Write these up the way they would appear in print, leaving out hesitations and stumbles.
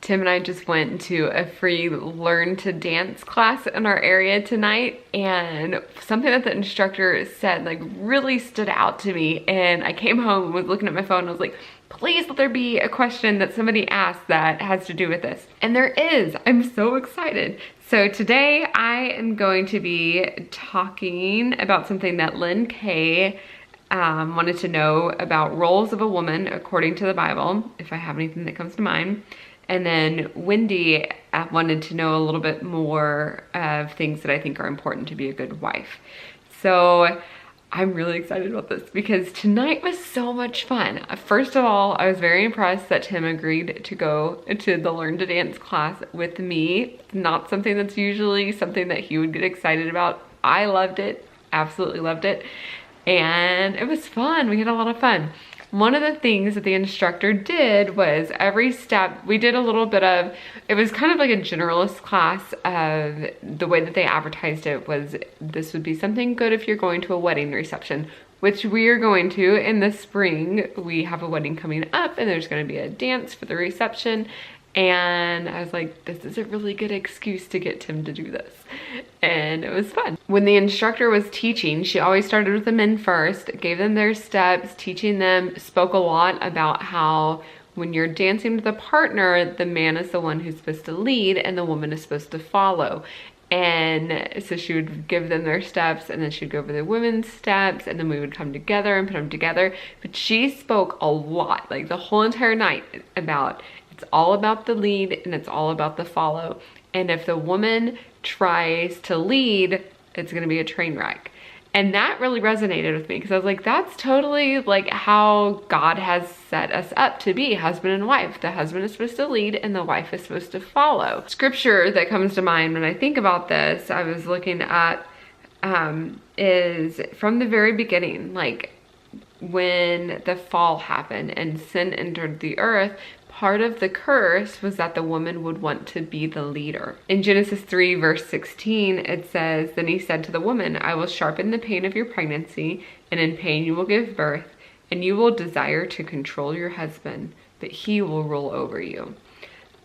Tim and I just went to a free learn to dance class in our area tonight, and something that the instructor said like really stood out to me, and I came home and was looking at my phone and I was like, please let there be a question that somebody asked that has to do with this. And there is. I'm so excited. So today I am going to be talking about something that Lynn Kay wanted to know about roles of a woman according to the Bible, if I have anything that comes to mind. And then Wendy wanted to know a little bit more of things that I think are important to be a good wife. So I'm really excited about this because tonight was so much fun. First of all, I was very impressed that Tim agreed to go to the Learn to Dance class with me. Not something that's usually something that he would get excited about. I loved it, absolutely loved it. And it was fun, we had a lot of fun. One of the things that the instructor did was every step, we did a little bit of, it was kind of like a generalist class of the way that they advertised it was this would be something good if you're going to a wedding reception, which we are going to in the spring. We have a wedding coming up and there's gonna be a dance for the reception. And I was like, this is a really good excuse to get Tim to do this. And it was fun. When the instructor was teaching, she always started with the men first, gave them their steps, teaching them, spoke a lot about how when you're dancing with a partner, the man is the one who's supposed to lead and the woman is supposed to follow. And so she would give them their steps and then she'd go over the women's steps and then we would come together and put them together. But she spoke a lot, like the whole entire night, about it's all about the lead and it's all about the follow. And if the woman tries to lead, it's gonna be a train wreck. And that really resonated with me because I was like, that's totally like how God has set us up to be husband and wife. The husband is supposed to lead and the wife is supposed to follow. Scripture that comes to mind when I think about this, I was looking at, is from the very beginning, like when the fall happened and sin entered the earth, part of the curse was that the woman would want to be the leader. In Genesis 3 verse 16, it says, then he said to the woman, I will sharpen the pain of your pregnancy, and in pain you will give birth, and you will desire to control your husband, but he will rule over you.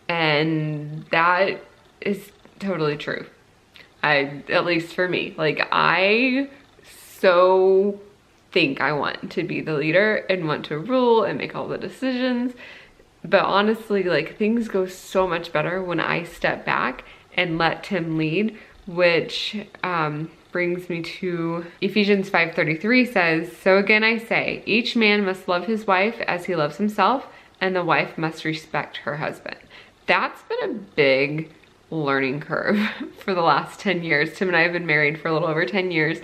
And that is totally true. At least for me, like I so think I want to be the leader and want to rule and make all the decisions. But honestly, like things go so much better when I step back and let Tim lead, which brings me to Ephesians 5:33 says, so again I say, each man must love his wife as he loves himself, and the wife must respect her husband. That's been a big learning curve for the last 10 years. Tim and I have been married for a little over 10 years.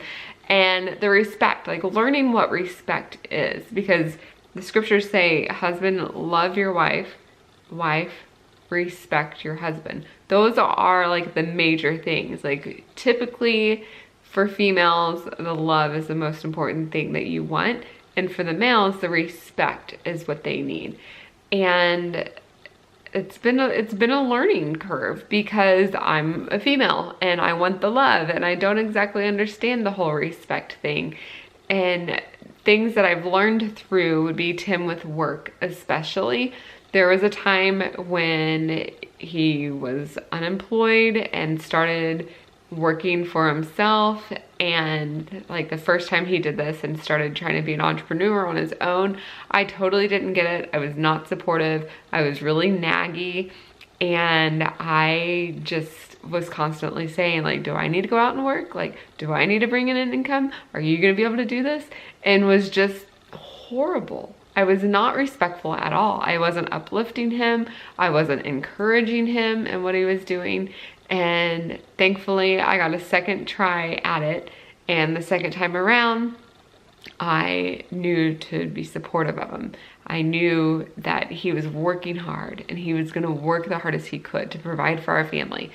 And the respect, like learning what respect is, because the scriptures say, husband, love your wife, wife, respect your husband. Those are like the major things. Like typically for females, the love is the most important thing that you want. And for the males, the respect is what they need. And it's been a learning curve because I'm a female and I want the love and I don't exactly understand the whole respect thing. And things that I've learned through would be Tim with work especially. There was a time when he was unemployed and started working for himself, and like the first time he did this and started trying to be an entrepreneur on his own, I totally didn't get it. I was not supportive. I was really naggy, and I just was constantly saying like, do I need to go out and work? Like, do I need to bring in an income? Are you gonna be able to do this? And was just horrible. I was not respectful at all. I wasn't uplifting him. I wasn't encouraging him in what he was doing. And thankfully I got a second try at it. And the second time around, I knew to be supportive of him. I knew that he was working hard and he was gonna work the hardest he could to provide for our family.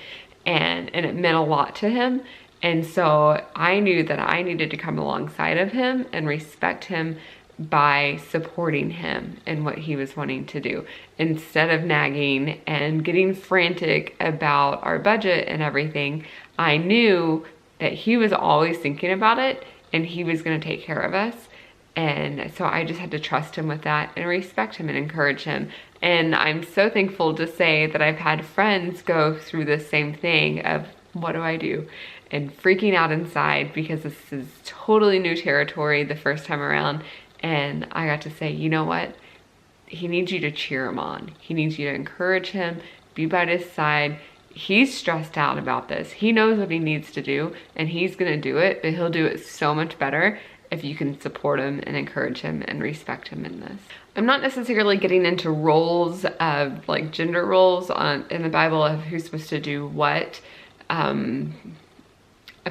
And it meant a lot to him. And so I knew that I needed to come alongside of him and respect him by supporting him in what he was wanting to do, instead of nagging and getting frantic about our budget and everything. I knew that he was always thinking about it and he was going to take care of us. And so I just had to trust him with that and respect him and encourage him. And I'm so thankful to say that I've had friends go through the same thing of, what do I do? And freaking out inside because this is totally new territory the first time around. And I got to say, you know what? He needs you to cheer him on. He needs you to encourage him, be by his side. He's stressed out about this. He knows what he needs to do and he's gonna do it, but he'll do it so much better if you can support him and encourage him and respect him in this. I'm not necessarily getting into roles of like gender roles in the Bible of who's supposed to do what.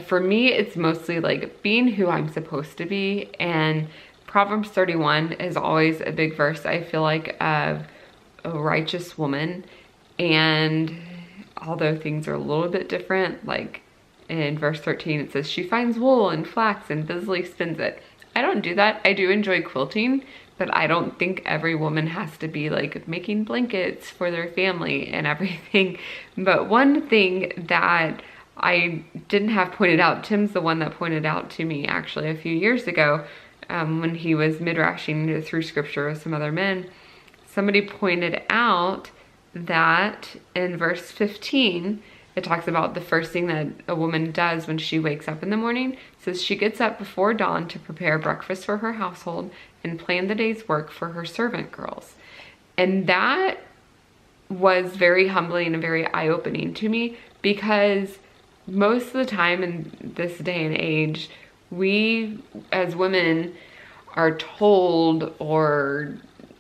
For me, it's mostly like being who I'm supposed to be, and Proverbs 31 is always a big verse, I feel like, of a righteous woman. And although things are a little bit different, like in verse 13, it says, she finds wool and flax and busily spins it. I don't do that. I do enjoy quilting, but I don't think every woman has to be like making blankets for their family and everything. But one thing that I didn't have pointed out, Tim's the one that pointed out to me actually a few years ago, when he was midrashing through scripture with some other men, somebody pointed out that in verse 15, it talks about the first thing that a woman does when she wakes up in the morning. It says she gets up before dawn to prepare breakfast for her household and plan the day's work for her servant girls. And that was very humbling and very eye-opening to me, because most of the time in this day and age, we as women are told, or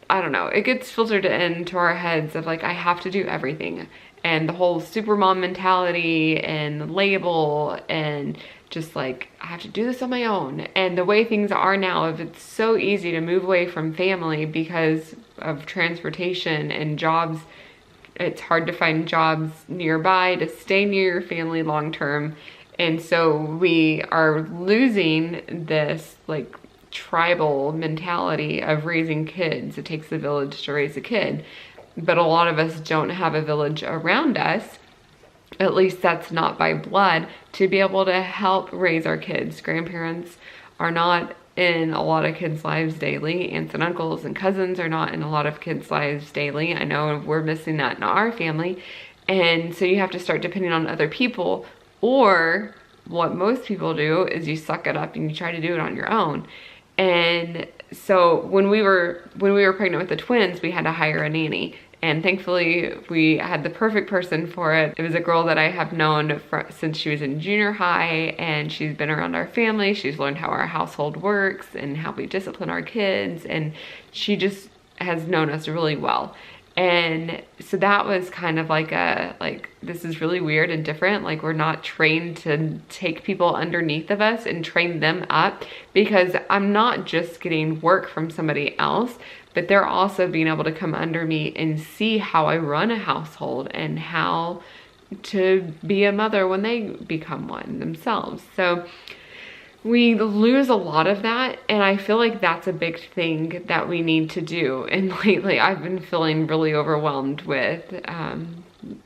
I don't know, it gets filtered into our heads of like, I have to do everything. And the whole supermom mentality and label and just like, I have to do this on my own. And the way things are now, if it's so easy to move away from family because of transportation and jobs, it's hard to find jobs nearby to stay near your family long term. And so we are losing this like tribal mentality of raising kids. It takes a village to raise a kid, but a lot of us don't have a village around us, at least that's not by blood, to be able to help raise our kids. Grandparents are not in a lot of kids' lives daily. Aunts and uncles and cousins are not in a lot of kids' lives daily. I know we're missing that in our family. And so you have to start depending on other people, or what most people do is you suck it up and you try to do it on your own. And so when we were pregnant with the twins, we had to hire a nanny. And thankfully, we had the perfect person for it. It was a girl that I have known since she was in junior high, and she's been around our family. She's learned how our household works and how we discipline our kids, and she just has known us really well. And so that was kind of like this is really weird and different. Like, we're not trained to take people underneath of us and train them up, because I'm not just getting work from somebody else, but they're also being able to come under me and see how I run a household and how to be a mother when they become one themselves. So we lose a lot of that, and I feel like that's a big thing that we need to do. And lately I've been feeling really overwhelmed with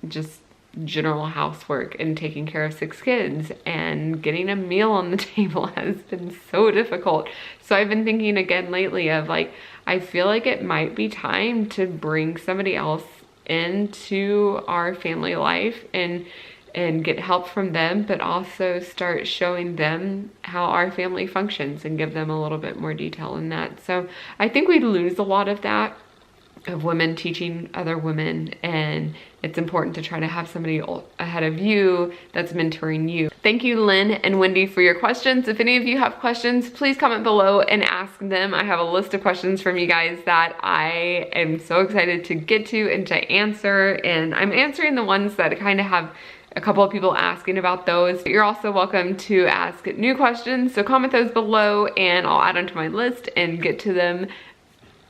just general housework and taking care of 6 kids, and getting a meal on the table has been so difficult. So I've been thinking again lately of like, I feel like it might be time to bring somebody else into our family life and get help from them, but also start showing them how our family functions and give them a little bit more detail in that. So I think we lose a lot of that, of women teaching other women, and it's important to try to have somebody ahead of you that's mentoring you. Thank you, Lynn and Wendy, for your questions. If any of you have questions, please comment below and ask them. I have a list of questions from you guys that I am so excited to get to and to answer, and I'm answering the ones that kind of have a couple of people asking about those. You're also welcome to ask new questions, so comment those below and I'll add them to my list and get to them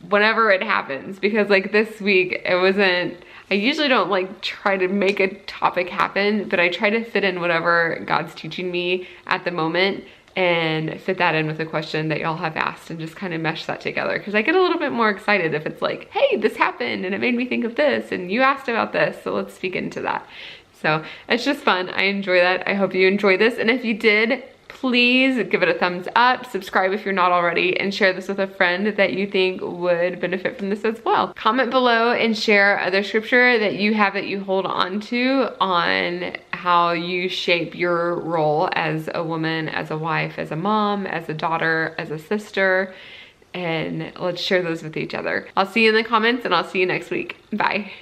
whenever it happens. Because like this week, I usually don't like try to make a topic happen, but I try to fit in whatever God's teaching me at the moment and fit that in with a question that y'all have asked, and just kind of mesh that together. Because I get a little bit more excited if it's like, hey, this happened and it made me think of this and you asked about this, so let's speak into that. So it's just fun. I enjoy that. I hope you enjoy this. And if you did, please give it a thumbs up, subscribe if you're not already, and share this with a friend that you think would benefit from this as well. Comment below and share other scripture that you have that you hold on to on how you shape your role as a woman, as a wife, as a mom, as a daughter, as a sister, and let's share those with each other. I'll see you in the comments and I'll see you next week. Bye.